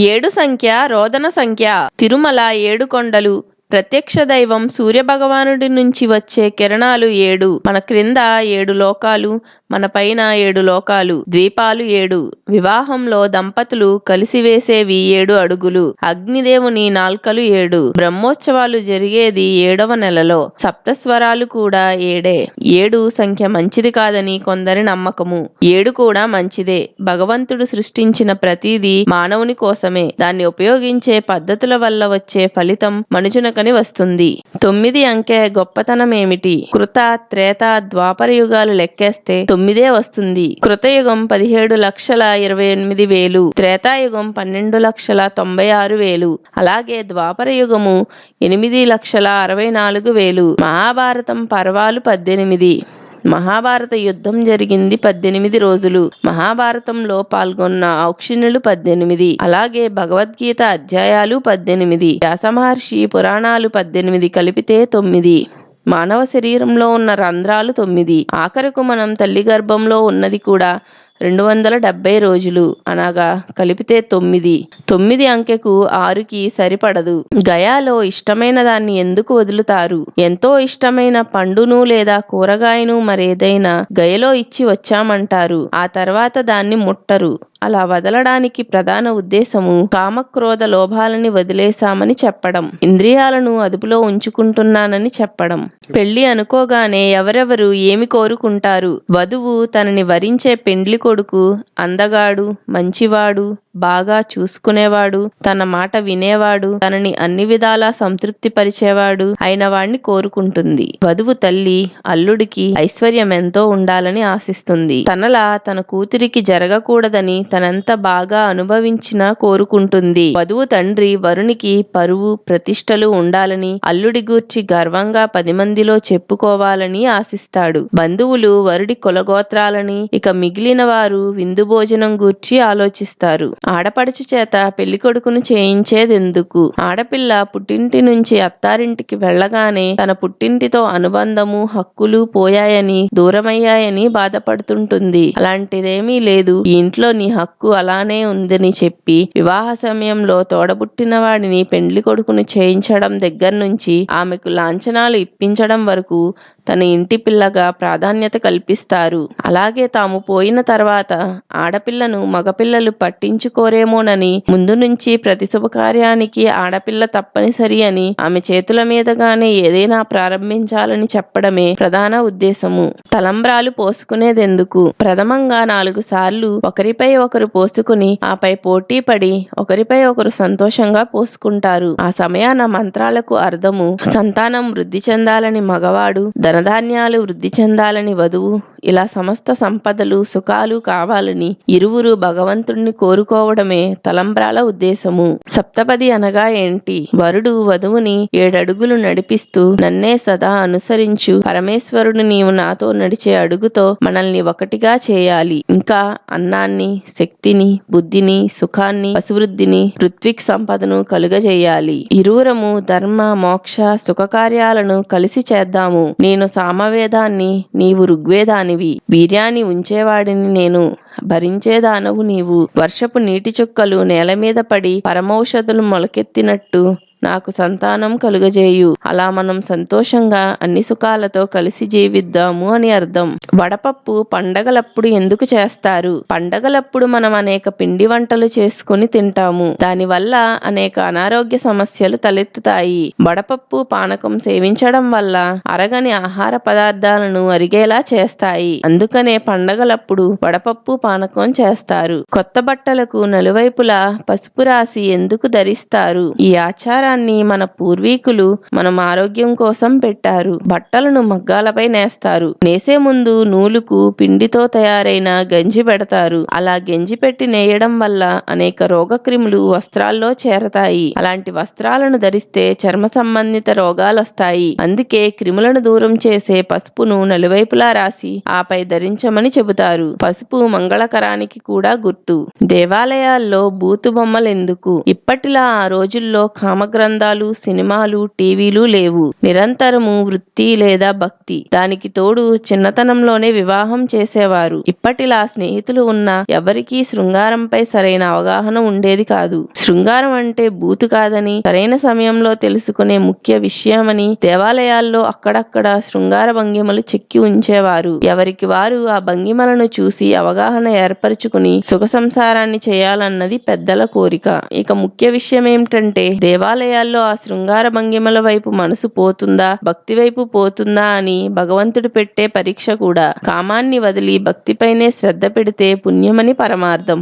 7 సంఖ్య రోదన సంఖ్య. తిరుమల 7 కొండలు. ప్రత్యక్ష దైవం సూర్యభగవానుడి నుంచి వచ్చే కిరణాలు 7. మన క్రింద 7 లోకాలు, మన పైన 7 లోకాలు. ద్వీపాలు 7. వివాహంలో దంపతులు కలిసి వేసేవి 7 అడుగులు. అగ్నిదేవుని నాల్కలు 7. బ్రహ్మోత్సవాలు జరిగేది 7వ నెలలో. సప్తస్వరాలు కూడా 7. 7 సంఖ్య మంచిది కాదని కొందరి నమ్మకము. 7 కూడా మంచిదే. భగవంతుడు సృష్టించిన ప్రతిదీ మానవుని కోసమే. దాన్ని ఉపయోగించే పద్ధతుల వల్ల వచ్చే ఫలితం మనుజునకని వస్తుంది. 9 అంకె గొప్పతనమేమిటి? కృత, త్రేత, ద్వాపర యుగాలు లెక్కేస్తే 9 వస్తుంది. కృతయుగం 17,28,000, త్రేతాయుగం 12,96,000, అలాగే ద్వాపర యుగము 8,64,000. మహాభారతం పర్వాలు 18. మహాభారత యుద్ధం జరిగింది 18 రోజులు. మహాభారతంలో పాల్గొన్న ఔక్షణులు 18. అలాగే భగవద్గీత అధ్యాయాలు 18. వ్యాసమహర్షి పురాణాలు 18 కలిపితే 9. మానవ శరీరంలో ఉన్న రంధ్రాలు 9. ఆఖరకు మనం తల్లి గర్భంలో ఉన్నది కూడా 270 రోజులు. అనగా కలిపితే 9. 9 అంకెకు 6కి సరిపడదు. గయాలో ఇష్టమైన దాన్ని ఎందుకు వదులుతారు? ఎంతో ఇష్టమైన పండును లేదా కూరగాయను మరేదైనా గయలో ఇచ్చి వచ్చామంటారు. ఆ తర్వాత దాన్ని ముట్టరు. అలా వదలడానికి ప్రధాన ఉద్దేశము కామక్రోధ లోభాలని వదిలేశామని చెప్పడం, ఇంద్రియాలను అదుపులో ఉంచుకుంటున్నానని చెప్పడం. పెళ్లి అనుకోగానే ఎవరెవరు ఏమి కోరుకుంటారు? వధువు తనని వరించే పెండ్లి కొడుకు అందగాడు, మంచివాడు, బాగా చూసుకునేవాడు, తన మాట వినేవాడు, తనని అన్ని విధాలా సంతృప్తి పరిచేవాడు అయిన వాణ్ణి కోరుకుంటుంది. వధువు తల్లి అల్లుడికి ఐశ్వర్యం ఎంతో ఉండాలని ఆశిస్తుంది. తనలా తన కూతురికి జరగకూడదని తనంత బాగా అనుభవించినా కోరుకుంటుంది. వధువు తండ్రి వరునికి పరువు ప్రతిష్టలు ఉండాలని, అల్లుడి గూర్చి గర్వంగా 10 మందిలో చెప్పుకోవాలని ఆశిస్తాడు. బంధువులు వరుడి కులగోత్రాలని, ఇక మిగిలిన వారు విందు భోజనం గూర్చి ఆలోచిస్తారు. ఆడపడుచు చేత పెళ్లికొడుకును చేయించేదెందుకు? ఆడపిల్ల పుట్టింటి నుంచి అత్తారింటికి వెళ్ళగానే తన పుట్టింటితో అనుబంధము, హక్కులు పోయాయని, దూరమయ్యాయని బాధపడుతుంటుంది. అలాంటిదేమీ లేదు. ఈ ఇంట్లో నీ హక్కు అలానే ఉందని చెప్పి వివాహ సమయంలో తోడబుట్టిన వాడిని పెండ్లి కొడుకును చేయించడం దగ్గర్నుంచి ఆమెకు లాంఛనాలు ఇప్పించడం వరకు తన ఇంటి పిల్లగా ప్రాధాన్యత కల్పిస్తారు. అలాగే తాము పోయిన తర్వాత ఆడపిల్లను మగపిల్లలు పట్టించుకోరేమోనని ముందు నుంచి ప్రతి శుభకార్యానికి ఆడపిల్ల తప్పనిసరి అని ఆమె చేతుల మీదుగానే ఏదైనా ప్రారంభించాలని చెప్పడమే ప్రధాన ఉద్దేశము. తలంబ్రాలు పోసుకునేదెందుకు? ప్రథమంగా 4 సార్లు ఒకరిపై ఒకరు పోసుకుని ఆపై పోటీ పడి ఒకరిపై ఒకరు సంతోషంగా పోసుకుంటారు. ఆ సమయాన మంత్రాలకు అర్థము సంతానం వృద్ధి చెందాలని మగవాడు, ధనధాన్యాలు వృద్ధి చెందాలని వధువు, ఇలా సమస్త సంపదలు సుఖాలు కావాలని ఇరువురు భగవంతుణ్ణి కోరుకోవడమే తలంబ్రాల ఉద్దేశము. సప్తపది అనగా ఏంటి? వరుడు వధువుని 7 అడుగులు నడిపిస్తూ నన్నే సదా అనుసరించు పరమేశ్వరుడు, నీవు నాతో నడిచే అడుగుతో మనల్ని ఒకటిగా చేయాలి. ఇంకా అన్నాన్ని, శక్తిని, బుద్ధిని, సుఖాన్ని, పశువృద్ధిని, ఋత్విక్ సంపదను కలుగజేయాలి. ఇరువురము ధర్మ, మోక్ష, సుఖకార్యాలను కలిసి చేద్దాము. నేను సామవేదాన్ని, నీవు ఋగ్వేదానివి. వీర్యాన్ని ఉంచేవాడిని నేను, భరించేదానవు నీవు. వర్షపు నీటి చుక్కలు నేల మీద పడి పరమౌషధులు మొలకెత్తినట్టు నాకు సంతానం కలుగజేయు. అలా మనం సంతోషంగా అన్ని సుఖాలతో కలిసి జీవిద్దాము అని అర్థం. వడపప్పు పండగలప్పుడు ఎందుకు చేస్తారు? పండగలప్పుడు మనం అనేక పిండి వంటలు చేసుకుని తింటాము. దానివల్ల అనేక అనారోగ్య సమస్యలు తలెత్తుతాయి. వడపప్పు పానకం సేవించడం వల్ల అరగని ఆహార పదార్థాలను అరిగేలా చేస్తాయి. అందుకనే పండగలప్పుడు వడపప్పు పానకం చేస్తారు. కొత్త బట్టలకు నలువైపులా పసుపు రాసి ఎందుకు ధరిస్తారు? ఈ ఆచారాన్ని మన పూర్వీకులు మనం ఆరోగ్యం కోసం పెట్టారు. బట్టలను మగ్గాలపై నేస్తారు. నేసే ముందు నూలుకు పిండితో తయారైన గంజి పెడతారు. అలా గంజి పెట్టి నేయడం వల్ల అనేక రోగక్రిములు వస్త్రాల్లో చేరతాయి. అలాంటి వస్త్రాలను ధరిస్తే చర్మ సంబంధిత రోగాలొస్తాయి. అందుకే క్రిములను దూరం చేసే పసుపును నలువైపులా రాసి ఆపై ధరించమని చెబుతారు. పసుపు మంగళకరానికి కూడా గుర్తు. దేవాలయాల్లో బూతు బొమ్మలెందుకు? ఇప్పటిలా ఆ రోజుల్లో కామగ్ర గ్రంథాలు, సినిమాలు, టీవీలు లేవు. నిరంతరము వృత్తి లేదా భక్తి. దానికి తోడు చిన్నతనంలోనే వివాహం చేసేవారు. ఇప్పటిలా స్నేహితులు ఉన్నా ఎవరికీ శృంగారంపై సరైన అవగాహన ఉండేది కాదు. శృంగారం అంటే బూతు కాదని, సరైన సమయంలో తెలుసుకునే ముఖ్య విషయమని దేవాలయాల్లో అక్కడక్కడ శృంగార భంగిమలు చెక్కి ఉంచేవారు. ఎవరికి వారు ఆ భంగిమలను చూసి అవగాహన ఏర్పరచుకుని సుఖ సంసారాన్ని చేయాలన్నది పెద్దల కోరిక. ఇక ముఖ్య విషయం ఏమిటంటే దేవాలయాల్లో ఆ శృంగార భంగిమల వైపు మనసు పోతుందా, భక్తి వైపు పోతుందా అని భగవంతుడు పెట్టే పరీక్ష కూడా. కామాన్ని వదిలి భక్తిపైనే శ్రద్ధ పెడితే పుణ్యమని పరమార్థం.